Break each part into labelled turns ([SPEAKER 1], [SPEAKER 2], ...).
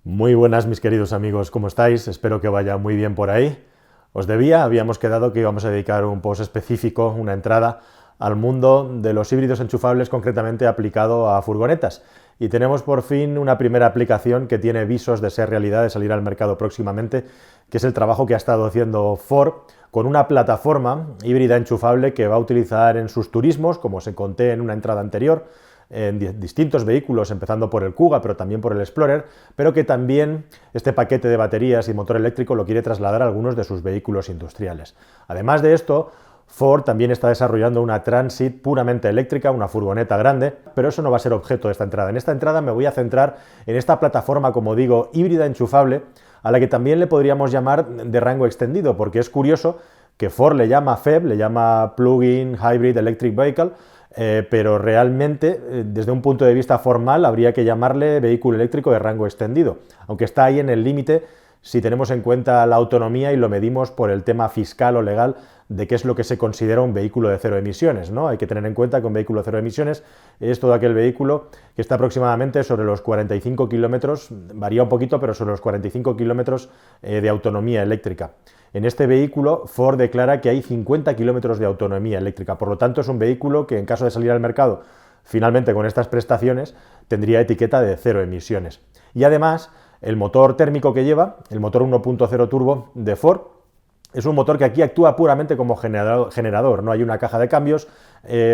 [SPEAKER 1] Muy buenas mis queridos amigos, ¿cómo estáis? Espero que vaya muy bien por ahí. Habíamos quedado que íbamos a dedicar un post específico, una entrada al mundo de los híbridos enchufables, concretamente aplicado a furgonetas. Y tenemos por fin una primera aplicación que tiene visos de ser realidad, de salir al mercado próximamente, que es el trabajo que ha estado haciendo Ford con una plataforma híbrida enchufable que va a utilizar en sus turismos, como os conté en una entrada anterior, en distintos vehículos, empezando por el Kuga, pero también por el Explorer, pero que también este paquete de baterías y motor eléctrico lo quiere trasladar a algunos de sus vehículos industriales. Además de esto, Ford también está desarrollando una Transit puramente eléctrica, una furgoneta grande, pero eso no va a ser objeto de esta entrada. En esta entrada me voy a centrar en esta plataforma, como digo, híbrida enchufable, a la que también le podríamos llamar de rango extendido, porque es curioso que Ford le llama PHEV, le llama Plug-in Hybrid Electric Vehicle, pero realmente, desde un punto de vista formal, habría que llamarle vehículo eléctrico de rango extendido, aunque está ahí en el límite si tenemos en cuenta la autonomía y lo medimos por el tema fiscal o legal de qué es lo que se considera un vehículo de cero emisiones, ¿no? Hay que tener en cuenta que un vehículo de cero emisiones es todo aquel vehículo que está aproximadamente sobre los 45 kilómetros, varía un poquito, pero sobre los 45 kilómetros de autonomía eléctrica. En este vehículo, Ford declara que hay 50 kilómetros de autonomía eléctrica, por lo tanto es un vehículo que en caso de salir al mercado finalmente con estas prestaciones tendría etiqueta de cero emisiones. Y además, el motor térmico que lleva, el motor 1.0 turbo de Ford, es un motor que aquí actúa puramente como generador, no hay una caja de cambios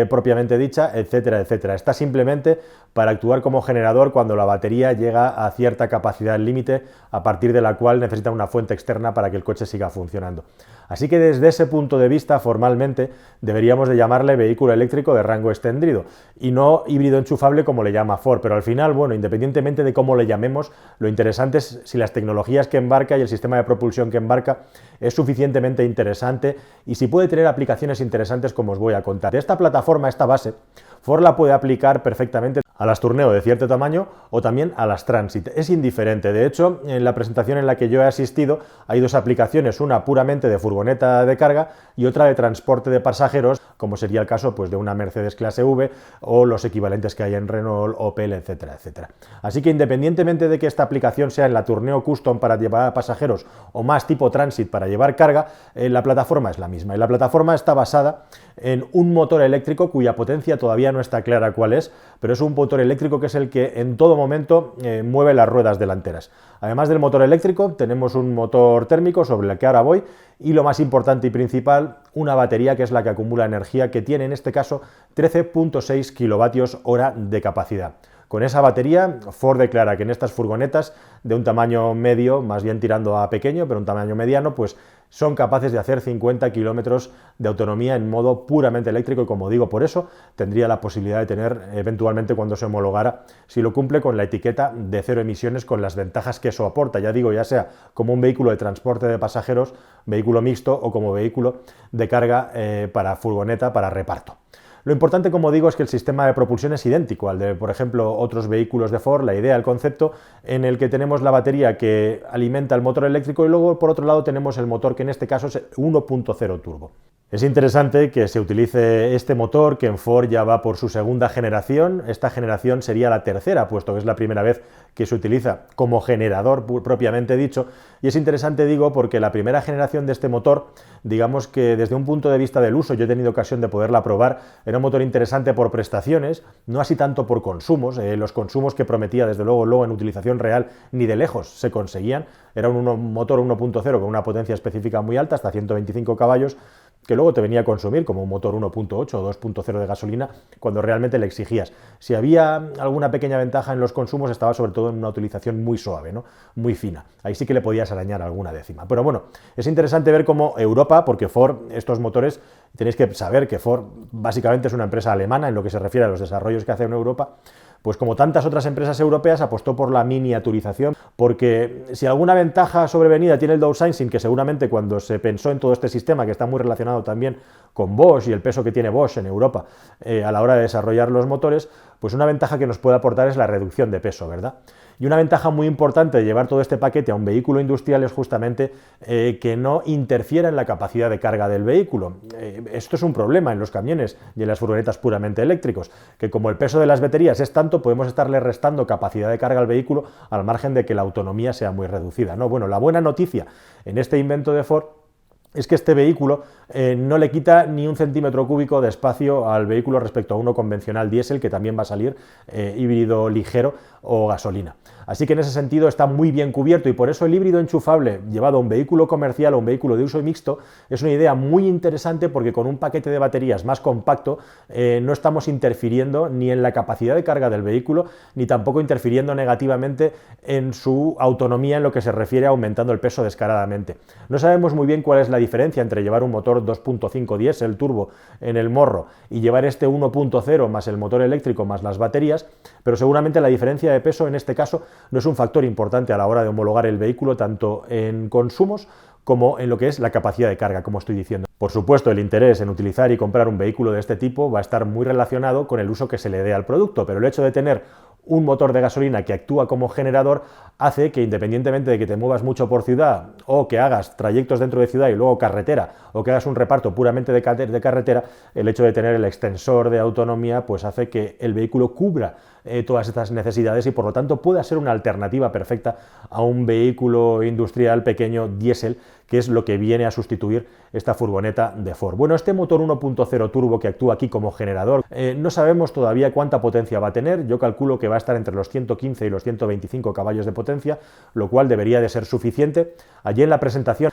[SPEAKER 1] propiamente dicha, etcétera, etcétera. Está simplemente para actuar como generador cuando la batería llega a cierta capacidad límite, a partir de la cual necesita una fuente externa para que el coche siga funcionando. Así que desde ese punto de vista, formalmente, deberíamos de llamarle vehículo eléctrico de rango extendido y no híbrido enchufable como le llama Ford. Pero al final, bueno, independientemente de cómo le llamemos, lo interesante es si las tecnologías que embarca y el sistema de propulsión que embarca es suficientemente interesante y si puede tener aplicaciones interesantes como os voy a contar. De esta plataforma, esta base, Ford la puede aplicar perfectamente a las Tourneo de cierto tamaño o también a las Transit. Es indiferente. De hecho, en la presentación en la que yo he asistido hay dos aplicaciones, una puramente de furgoneta de carga y otra de transporte de pasajeros, como sería el caso pues, de una Mercedes clase V o los equivalentes que hay en Renault, Opel, etcétera, etcétera. Así que independientemente de que esta aplicación sea en la Tourneo Custom para llevar a pasajeros o más tipo Transit para llevar carga, la plataforma es la misma. Y la plataforma está basada en un motor eléctrico cuya potencia todavía no está clara cuál es, pero es un motor eléctrico que es el que en todo momento mueve las ruedas delanteras. Además del motor eléctrico, tenemos un motor térmico sobre el que ahora voy y lo más importante y principal, una batería que es la que acumula energía, que tiene en este caso 13.6 kilovatios hora de capacidad. Con esa batería, Ford declara que en estas furgonetas de un tamaño medio, más bien tirando a pequeño, pero un tamaño mediano, pues son capaces de hacer 50 kilómetros de autonomía en modo puramente eléctrico y, como digo, por eso tendría la posibilidad de tener, eventualmente cuando se homologara, si lo cumple, con la etiqueta de cero emisiones, con las ventajas que eso aporta, ya digo, ya sea como un vehículo de transporte de pasajeros, vehículo mixto o como vehículo de carga para furgoneta, para reparto. Lo importante, como digo, es que el sistema de propulsión es idéntico al de, por ejemplo, otros vehículos de Ford, la idea, el concepto, en el que tenemos la batería que alimenta el motor eléctrico y luego, por otro lado, tenemos el motor que en este caso es 1.0 turbo. Es interesante que se utilice este motor, que en Ford ya va por su segunda generación. Esta generación sería la tercera, puesto que es la primera vez que se utiliza como generador propiamente dicho. Y es interesante, digo, porque la primera generación de este motor, digamos que desde un punto de vista del uso, yo he tenido ocasión de poderla probar, era un motor interesante por prestaciones, no así tanto por consumos. Los consumos que prometía, desde luego en utilización real, ni de lejos se conseguían. Era un motor 1.0 con una potencia específica muy alta, hasta 125 caballos, que luego te venía a consumir como un motor 1.8 o 2.0 de gasolina cuando realmente le exigías. Si había alguna pequeña ventaja en los consumos, estaba sobre todo en una utilización muy suave, ¿no? Muy fina. Ahí sí que le podías arañar alguna décima. Pero bueno, es interesante ver cómo Europa, porque Ford, estos motores, tenéis que saber que Ford básicamente es una empresa alemana en lo que se refiere a los desarrollos que hace en Europa, pues como tantas otras empresas europeas apostó por la miniaturización, porque si alguna ventaja sobrevenida tiene el downsizing, que seguramente cuando se pensó en todo este sistema, que está muy relacionado también con Bosch y el peso que tiene Bosch en Europa a la hora de desarrollar los motores, pues una ventaja que nos puede aportar es la reducción de peso, ¿verdad? Y una ventaja muy importante de llevar todo este paquete a un vehículo industrial es justamente que no interfiera en la capacidad de carga del vehículo. Esto es un problema en los camiones y en las furgonetas puramente eléctricos, que como el peso de las baterías es tanto, podemos estarle restando capacidad de carga al vehículo al margen de que la autonomía sea muy reducida, ¿no? Bueno, la buena noticia en este invento de Ford es que este vehículo no le quita ni un centímetro cúbico de espacio al vehículo respecto a uno convencional diésel, que también va a salir híbrido ligero o gasolina. Así que en ese sentido está muy bien cubierto, y por eso el híbrido enchufable llevado a un vehículo comercial o un vehículo de uso mixto es una idea muy interesante, porque con un paquete de baterías más compacto no estamos interfiriendo ni en la capacidad de carga del vehículo, ni tampoco interfiriendo negativamente en su autonomía en lo que se refiere a aumentando el peso descaradamente. No sabemos muy bien cuál es la diferencia entre llevar un motor 2.5 diésel turbo en el morro y llevar este 1.0 más el motor eléctrico más las baterías, pero seguramente la diferencia de peso en este caso no es un factor importante a la hora de homologar el vehículo, tanto en consumos como en lo que es la capacidad de carga, como estoy diciendo. Por supuesto, el interés en utilizar y comprar un vehículo de este tipo va a estar muy relacionado con el uso que se le dé al producto, pero el hecho de tener un motor de gasolina que actúa como generador hace que, independientemente de que te muevas mucho por ciudad o que hagas trayectos dentro de ciudad y luego carretera, o que hagas un reparto puramente de carretera, el hecho de tener el extensor de autonomía pues hace que el vehículo cubra todas estas necesidades, y por lo tanto pueda ser una alternativa perfecta a un vehículo industrial pequeño diésel, que es lo que viene a sustituir esta furgoneta de Ford. Bueno, este motor 1.0 turbo que actúa aquí como generador, no sabemos todavía cuánta potencia va a tener. Yo calculo que va a estar entre los 115 y los 125 caballos de potencia, lo cual debería de ser suficiente. Allí en la presentación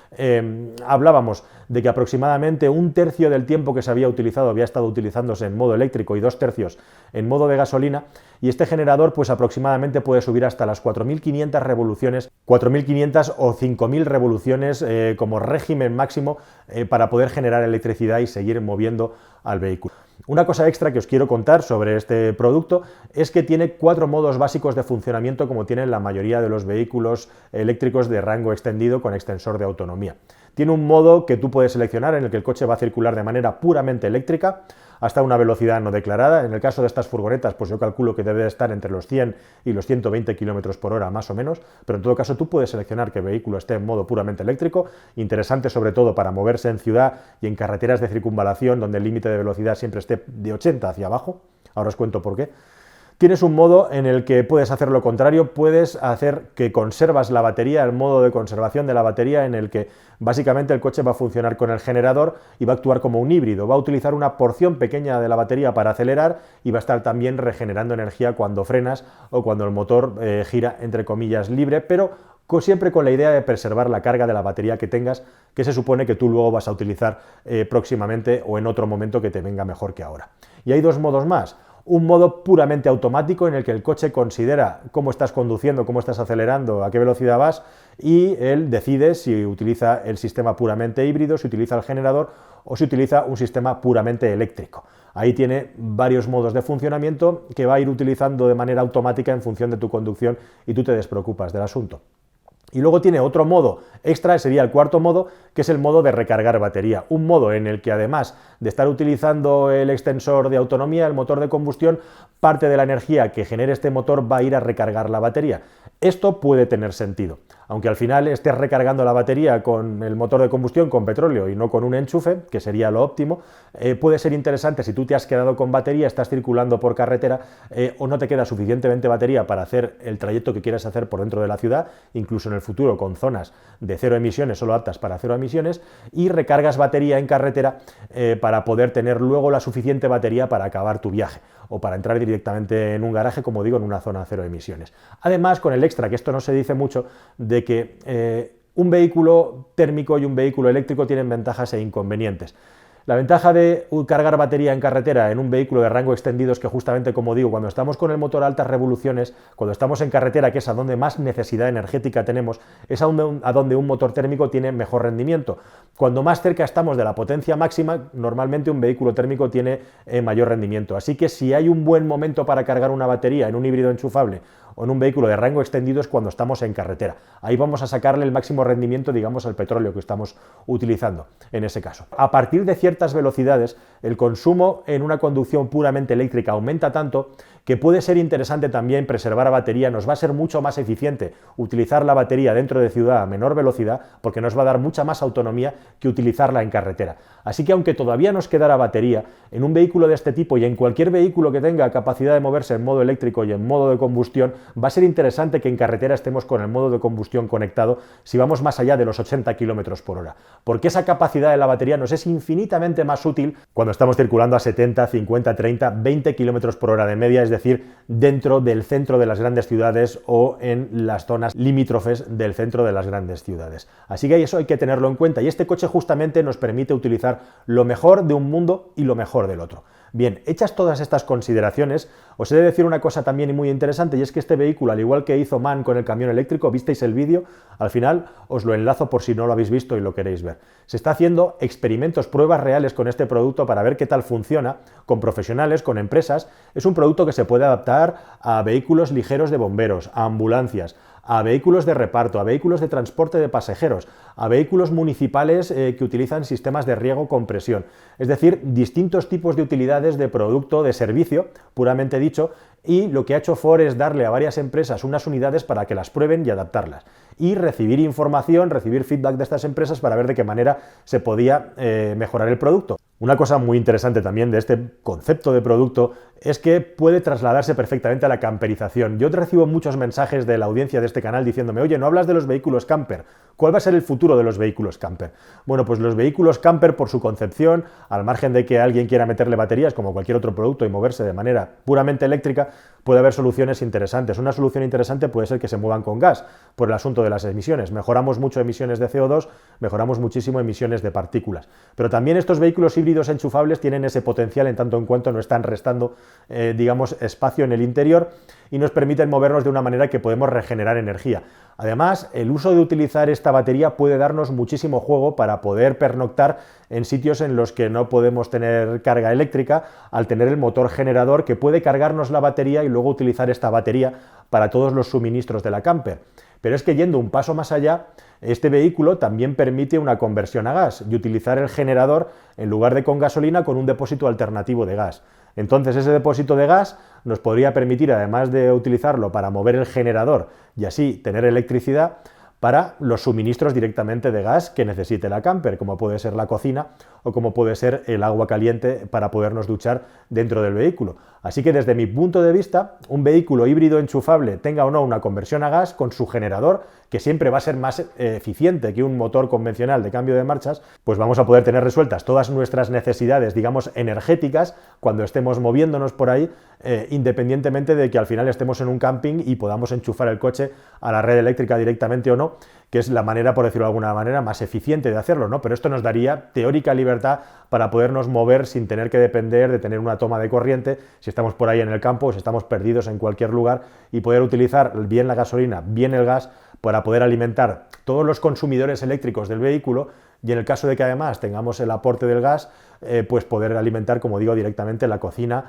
[SPEAKER 1] hablábamos de que aproximadamente un tercio del tiempo que se había utilizado había estado utilizándose en modo eléctrico y 2/3 en modo de gasolina, y este generador pues aproximadamente puede subir hasta las 4.500 revoluciones, 4.500 o 5.000 revoluciones como régimen máximo para poder generar electricidad y seguir moviendo al vehículo. Una cosa extra que os quiero contar sobre este producto es que tiene 4 modos básicos de funcionamiento, como tienen la mayoría de los vehículos eléctricos de rango extendido con extensor de autonomía. Tiene un modo que tú puedes seleccionar en el que el coche va a circular de manera puramente eléctrica hasta una velocidad no declarada. En el caso de estas furgonetas, pues yo calculo que debe de estar entre los 100 y los 120 km por hora más o menos, pero en todo caso tú puedes seleccionar que el vehículo esté en modo puramente eléctrico, interesante sobre todo para moverse en ciudad y en carreteras de circunvalación donde el límite de velocidad siempre esté de 80 hacia abajo. Ahora os cuento por qué. Tienes un modo en el que puedes hacer lo contrario, puedes hacer que conservas la batería, el modo de conservación de la batería, en el que básicamente el coche va a funcionar con el generador y va a actuar como un híbrido, va a utilizar una porción pequeña de la batería para acelerar y va a estar también regenerando energía cuando frenas o cuando el motor gira, entre comillas, libre, pero siempre con la idea de preservar la carga de la batería que tengas, que se supone que tú luego vas a utilizar próximamente o en otro momento que te venga mejor que ahora. Y hay 2 modos más. Un modo puramente automático en el que el coche considera cómo estás conduciendo, cómo estás acelerando, a qué velocidad vas, y él decide si utiliza el sistema puramente híbrido, si utiliza el generador o si utiliza un sistema puramente eléctrico. Ahí tiene varios modos de funcionamiento que va a ir utilizando de manera automática en función de tu conducción y tú te despreocupas del asunto. Y luego tiene otro modo extra, sería el 4.º modo, que es el modo de recargar batería. Un modo en el que, además de estar utilizando el extensor de autonomía, el motor de combustión, parte de la energía que genere este motor va a ir a recargar la batería. Esto puede tener sentido. Aunque al final estés recargando la batería con el motor de combustión con petróleo y no con un enchufe, que sería lo óptimo, puede ser interesante si tú te has quedado con batería, estás circulando por carretera o no te queda suficientemente batería para hacer el trayecto que quieras hacer por dentro de la ciudad, incluso en el futuro con zonas de 0 emisiones, solo aptas para 0 emisiones, y recargas batería en carretera para poder tener luego la suficiente batería para acabar tu viaje o para entrar directamente en un garaje, como digo, en una zona 0 emisiones. Además, con el extra, que esto no se dice mucho, de que un vehículo térmico y un vehículo eléctrico tienen ventajas e inconvenientes. La ventaja de cargar batería en carretera en un vehículo de rango extendido es que, justamente como digo, cuando estamos con el motor a altas revoluciones, cuando estamos en carretera, que es a donde más necesidad energética tenemos, es a donde un motor térmico tiene mejor rendimiento. Cuando más cerca estamos de la potencia máxima, normalmente un vehículo térmico tiene mayor rendimiento. Así que si hay un buen momento para cargar una batería en un híbrido enchufable o en un vehículo de rango extendido es cuando estamos en carretera. Ahí vamos a sacarle el máximo rendimiento, digamos, al petróleo que estamos utilizando en ese caso. A partir de ciertas velocidades, el consumo en una conducción puramente eléctrica aumenta tanto que puede ser interesante también preservar la batería. Nos va a ser mucho más eficiente utilizar la batería dentro de ciudad a menor velocidad, porque nos va a dar mucha más autonomía que utilizarla en carretera. Así que aunque todavía nos quedara batería, en un vehículo de este tipo y en cualquier vehículo que tenga capacidad de moverse en modo eléctrico y en modo de combustión, va a ser interesante que en carretera estemos con el modo de combustión conectado si vamos más allá de los 80 km por hora, porque esa capacidad de la batería nos es infinitamente más útil cuando estamos circulando a 70, 50, 30, 20 km por hora de media, es decir, dentro del centro de las grandes ciudades o en las zonas limítrofes del centro de las grandes ciudades. Así que eso hay que tenerlo en cuenta, y este coche justamente nos permite utilizar lo mejor de un mundo y lo mejor del otro. Bien, hechas todas estas consideraciones, os he de decir una cosa también muy interesante, y es que este vehículo, al igual que hizo MAN con el camión eléctrico, visteis el vídeo, al final os lo enlazo por si no lo habéis visto y lo queréis ver. Se está haciendo experimentos, pruebas reales con este producto para ver qué tal funciona, con profesionales, con empresas. Es un producto que se puede adaptar a vehículos ligeros de bomberos, a ambulancias, a vehículos de reparto, a vehículos de transporte de pasajeros, a vehículos municipales que utilizan sistemas de riego con presión. Es decir, distintos tipos de utilidades de producto, de servicio, puramente dicho, y lo que ha hecho Ford es darle a varias empresas unas unidades para que las prueben y adaptarlas. Y recibir información, recibir feedback de estas empresas para ver de qué manera se podía mejorar el producto. Una cosa muy interesante también de este concepto de producto es que puede trasladarse perfectamente a la camperización. Yo recibo muchos mensajes de la audiencia de este canal diciéndome: oye, no hablas de los vehículos camper. ¿Cuál va a ser el futuro de los vehículos camper? Bueno, pues los vehículos camper, por su concepción, al margen de que alguien quiera meterle baterías como cualquier otro producto y moverse de manera puramente eléctrica, puede haber soluciones interesantes. Una solución interesante puede ser que se muevan con gas, por el asunto de las emisiones. Mejoramos mucho emisiones de CO2, mejoramos muchísimo emisiones de partículas. Pero también estos vehículos híbridos enchufables tienen ese potencial en tanto en cuanto no están restando, digamos, espacio en el interior y nos permiten movernos de una manera que podemos regenerar energía. Además, el uso de utilizar esta batería puede darnos muchísimo juego para poder pernoctar en sitios en los que no podemos tener carga eléctrica, al tener el motor generador que puede cargarnos la batería y luego utilizar esta batería para todos los suministros de la camper. Pero es que yendo un paso más allá, este vehículo también permite una conversión a gas y utilizar el generador en lugar de con gasolina con un depósito alternativo de gas. Entonces ese depósito de gas nos podría permitir, además de utilizarlo para mover el generador y así tener electricidad, para los suministros directamente de gas que necesite la camper, como puede ser la cocina o como puede ser el agua caliente para podernos duchar dentro del vehículo. Así que desde mi punto de vista, un vehículo híbrido enchufable, tenga o no una conversión a gas, con su generador, que siempre va a ser más eficiente que un motor convencional de cambio de marchas, pues vamos a poder tener resueltas todas nuestras necesidades, digamos, energéticas, cuando estemos moviéndonos por ahí, independientemente de que al final estemos en un camping y podamos enchufar el coche a la red eléctrica directamente o no, que es la manera, por decirlo de alguna manera, más eficiente de hacerlo, ¿no? Pero esto nos daría teórica libertad para podernos mover sin tener que depender de tener una toma de corriente, si estamos por ahí en el campo, si estamos perdidos en cualquier lugar, y poder utilizar bien la gasolina, bien el gas, para poder alimentar todos los consumidores eléctricos del vehículo, y en el caso de que además tengamos el aporte del gas, pues poder alimentar, como digo, directamente la cocina,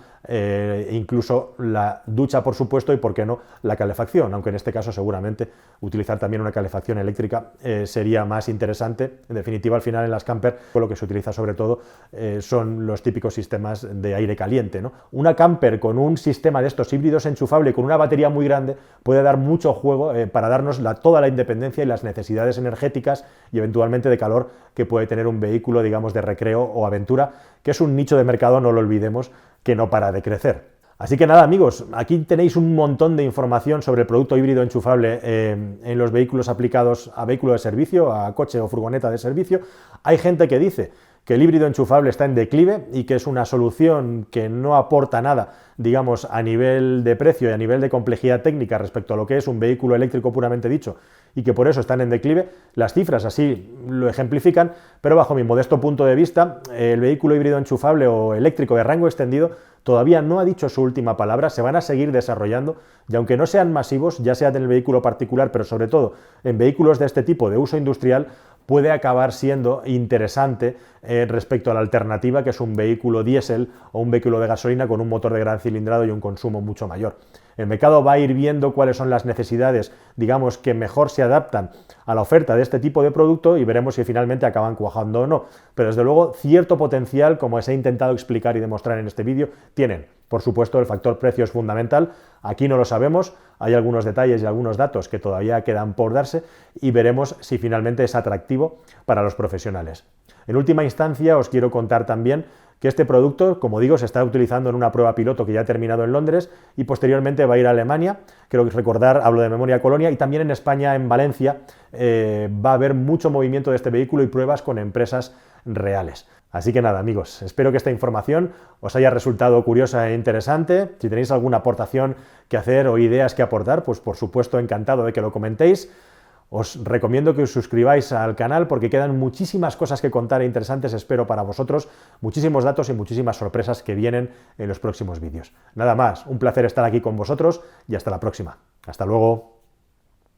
[SPEAKER 1] incluso la ducha, por supuesto, y por qué no la calefacción, aunque en este caso seguramente utilizar también una calefacción eléctrica sería más interesante. En definitiva, al final en las camper lo que se utiliza sobre todo son los típicos sistemas de aire caliente, ¿no? Una camper con un sistema de estos híbridos enchufable con una batería muy grande puede dar mucho juego para darnos toda la independencia y las necesidades energéticas y eventualmente de calor que puede tener un vehículo, digamos, de recreo o aventura, que es un nicho de mercado, no lo olvidemos, que no para de crecer. Así que nada, amigos, aquí tenéis un montón de información sobre el producto híbrido enchufable en los vehículos aplicados a vehículo de servicio, a coche o furgoneta de servicio. Hay gente que dice que el híbrido enchufable está en declive y que es una solución que no aporta nada, digamos, a nivel de precio y a nivel de complejidad técnica respecto a lo que es un vehículo eléctrico puramente dicho, y que por eso están en declive. Las cifras así lo ejemplifican, pero bajo mi modesto punto de vista, el vehículo híbrido enchufable o eléctrico de rango extendido todavía no ha dicho su última palabra, se van a seguir desarrollando, y aunque no sean masivos, ya sea en el vehículo particular, pero sobre todo en vehículos de este tipo de uso industrial, puede acabar siendo interesante respecto a la alternativa, que es un vehículo diésel o un vehículo de gasolina con un motor de gran cilindrado y un consumo mucho mayor. El mercado va a ir viendo cuáles son las necesidades, digamos, que mejor se adaptan a la oferta de este tipo de producto y veremos si finalmente acaban cuajando o no. Pero desde luego, cierto potencial, como os he intentado explicar y demostrar en este vídeo, tienen. Por supuesto, el factor precio es fundamental. Aquí no lo sabemos, hay algunos detalles y algunos datos que todavía quedan por darse y veremos si finalmente es atractivo para los profesionales. En última instancia, os quiero contar también que este producto, como digo, se está utilizando en una prueba piloto que ya ha terminado en Londres y posteriormente va a ir a Alemania, creo que recordar, hablo de memoria Colonia, y también en España, en Valencia, va a haber mucho movimiento de este vehículo y pruebas con empresas reales. Así que nada, amigos, espero que esta información os haya resultado curiosa e interesante. Si tenéis alguna aportación que hacer o ideas que aportar, pues por supuesto encantado de que lo comentéis. Os recomiendo que os suscribáis al canal porque quedan muchísimas cosas que contar e interesantes, espero, para vosotros, muchísimos datos y muchísimas sorpresas que vienen en los próximos vídeos. Nada más, un placer estar aquí con vosotros y hasta la próxima. Hasta luego.